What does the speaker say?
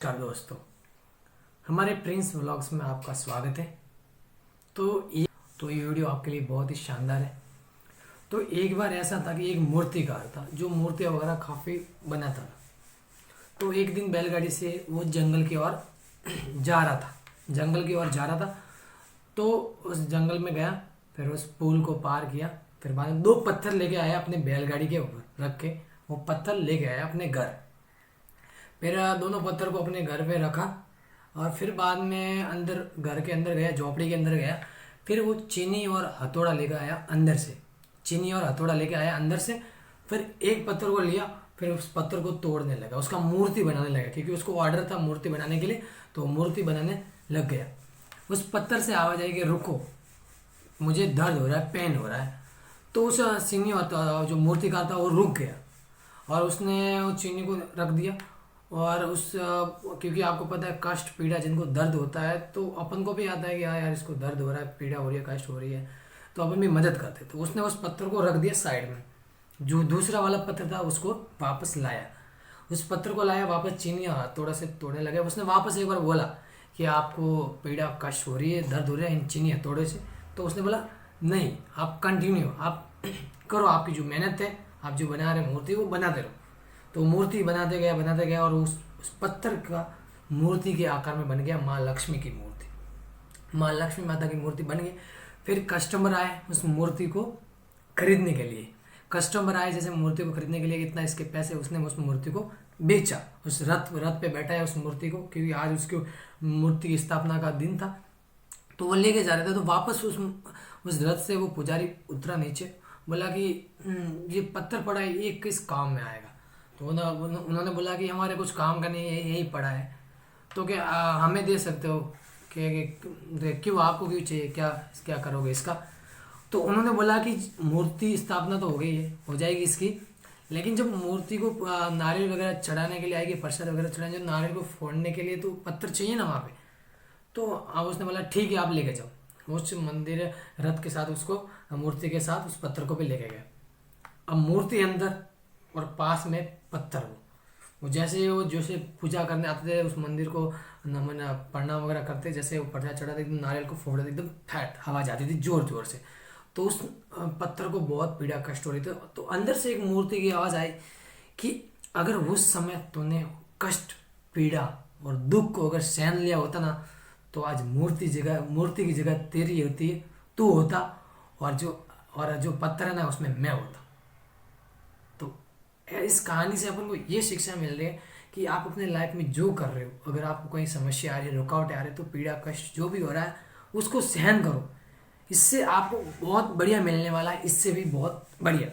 नमस्कार दोस्तों, हमारे प्रिंस व्लॉग्स में आपका स्वागत है। तो ये वीडियो आपके लिए बहुत ही शानदार है। तो एक बार ऐसा था कि एक मूर्तिकार था जो मूर्तियाँ वगैरह काफ़ी बनाता था। तो एक दिन बैलगाड़ी से वो जंगल की ओर जा रहा था। तो उस जंगल में गया, फिर उस पुल को पार किया, फिर बाद में 2 पत्थर लेके आया अपने बैलगाड़ी के ऊपर रख के। वो पत्थर लेके आया अपने घर। फिर दोनों पत्थर को अपने घर पे रखा और फिर बाद में घर के अंदर गया, झोपड़ी के अंदर गया। फिर वो चीनी और हथौड़ा लेकर आया अंदर से। फिर एक पत्थर को लिया, फिर उस पत्थर को तोड़ने लगा, उसका मूर्ति बनाने लगा, क्योंकि उसको ऑर्डर था मूर्ति बनाने के लिए। तो मूर्ति बनाने लग गया। उस पत्थर से आवाज आई कि रुको, मुझे दर्द हो रहा है, पेन हो रहा है। तो उस चीनी और जो मूर्तिकार था वो रुक गया और उसने उस चीनी को रख दिया। और क्योंकि आपको पता है कष्ट पीड़ा जिनको दर्द होता है, तो अपन को भी आता है कि हाँ यार, इसको दर्द हो रहा है, पीड़ा हो रही है, कष्ट हो रही है, तो अपन भी मदद करते। तो उसने उस पत्थर को रख दिया साइड में। जो दूसरा वाला पत्थर था उसको वापस लाया। उस पत्थर को लाया वापस, चीनी हथौड़ा से तोड़ने लगे। उसने वापस एक बार बोला कि आपको पीड़ा कष्ट हो रही है, दर्द हो रहा है इन चीनी हथौड़े से। तो उसने बोला नहीं, आप कंटिन्यू, आप करो, आपकी जो मेहनत है, आप जो बना रहे मूर्ति वो बनाते रहो। तो मूर्ति बनाते गया और उस पत्थर का मूर्ति के आकार में बन गया माँ लक्ष्मी की मूर्ति। माँ लक्ष्मी माता की मूर्ति बन गई। फिर कस्टमर आए उस मूर्ति को खरीदने के लिए। जैसे मूर्ति को खरीदने के लिए, इतना इसके पैसे, उसने उस मूर्ति को बेचा। उस रथ पे बैठा है उस मूर्ति को, क्योंकि आज उसकी मूर्ति की स्थापना का दिन था। तो वो लेके जा रहे थे। तो वापस उस रथ से वो पुजारी उतरा नीचे, बोला कि ये पत्थर पड़ा है, ये किस काम में आएगा?" तो उन्होंने बोला कि हमारे कुछ काम का नहीं है, यही पड़ा है, तो क्या हमें दे सकते हो? क्यों, आपको क्यों चाहिए, क्या क्या करोगे इसका? तो उन्होंने बोला कि मूर्ति स्थापना तो हो गई है, हो जाएगी इसकी, लेकिन जब मूर्ति को नारियल वगैरह चढ़ाने के लिए आएगी, प्रसाद वगैरह चढ़ाने, जो नारियल को फोड़ने के लिए तो पत्थर चाहिए ना वहाँ पे। तो अब उसने बोला ठीक है, आप लेके जाओ। उस मंदिर रथ के साथ उसको, मूर्ति के साथ उस पत्थर को भी लेके गए। अब मूर्ति अंदर और पास में पत्थर। वो जैसे पूजा करने आते थे उस मंदिर को, नमन प्रणाम वगैरह करते, जैसे वो प्रसाद चढ़ाते, एकदम नारियल को फोड़ते, एकदम फैट आवाज आती थी जोर जोर से। तो उस पत्थर को बहुत पीड़ा कष्ट हो रही थी। तो अंदर से एक मूर्ति की आवाज आई कि अगर उस समय तूने कष्ट, पीड़ा और दुख को अगर सहन लिया होता ना, तो आज मूर्ति की जगह तेरी होती, तू होता, और जो पत्थर है ना उसमें मैं होता। तो इस कहानी से अपन को ये शिक्षा मिल रही है कि आप अपने लाइफ में जो कर रहे हो, अगर आपको कोई समस्या आ रही है, रुकावटें आ रही है, तो पीड़ा कष्ट जो भी हो रहा है उसको सहन करो। इससे आपको बहुत बढ़िया मिलने वाला है, इससे भी बहुत बढ़िया।